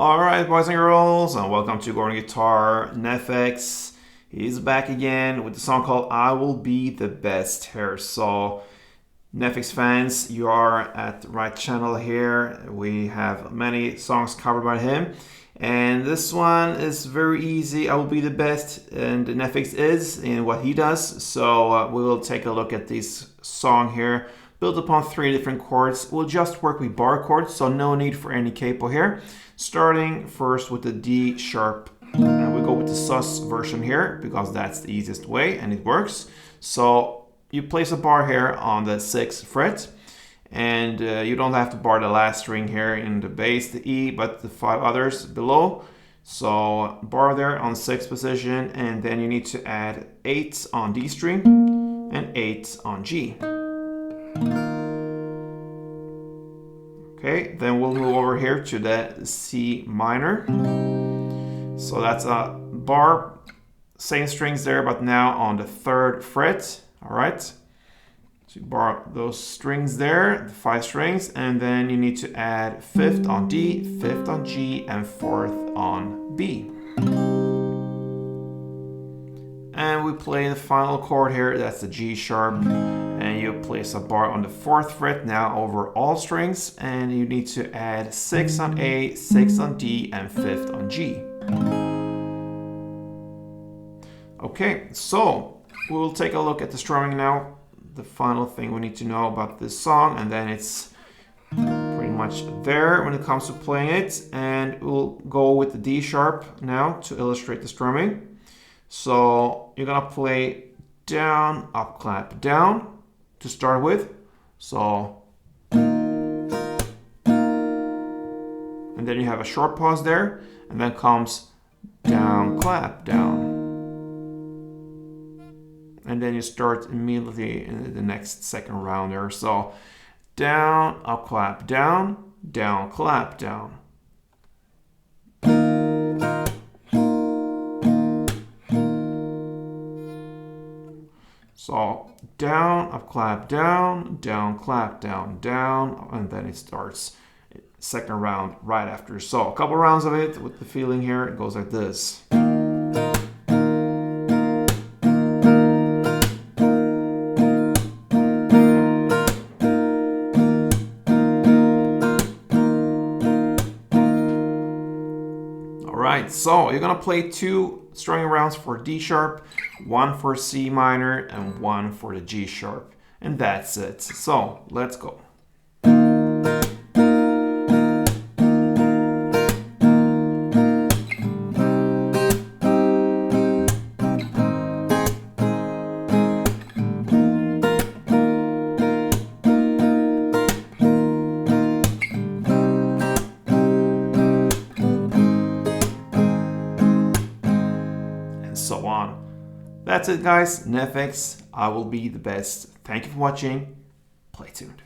Alright, boys and girls, and welcome to Gordon Guitar. NEFFEX is back again with the song called I Will Be the Best here. So, NEFFEX fans, you are at the right channel here. We have many songs covered by him. And this one is very easy. I will be the best, and NEFFEX is in what he does. So, we will take a look at this song here. Built upon 3 different chords. We'll just work with bar chords, so no need for any capo here. Starting first with the D sharp, and we go with the sus version here because that's the easiest way and it works. So you place a bar here on the 6th fret, and you don't have to bar the last string here in the bass, the E, but the 5 others below. So bar there on 6th position, and then you need to add 8 on D string and 8 on G. Okay, then we'll move over here to the C minor. So that's a bar, same strings there, but now on the 3rd fret. All right, so you bar those strings there, the 5 strings, and then you need to add 5th on D, 5th on G, and 4th on B. And we play the final chord here, that's the G sharp. And you place a bar on the 4th fret now over all strings, and you need to add 6 on A, 6 on D, and 5th on G. Okay, so we'll take a look at the strumming now. The final thing we need to know about this song, and then it's pretty much there when it comes to playing it. And we'll go with the D sharp now to illustrate the strumming. So you're gonna play down, up, clap, down to start with. So, and then you have a short pause there, and then comes down, clap, down. And then you start immediately in the next second round there. So down, up, clap, down, down, clap, down. So down, up, clap, down, down, clap, down, down, and then it starts second round right after. So a couple rounds of it with the feeling here. It goes like this. Alright, so you're gonna play 2 strumming rounds for D sharp, 1 for C minor, and 1 for the G sharp. And that's it. So let's go. So on. That's it, guys. NEFFEX, I will be the best. Thank you for watching. Play tuned.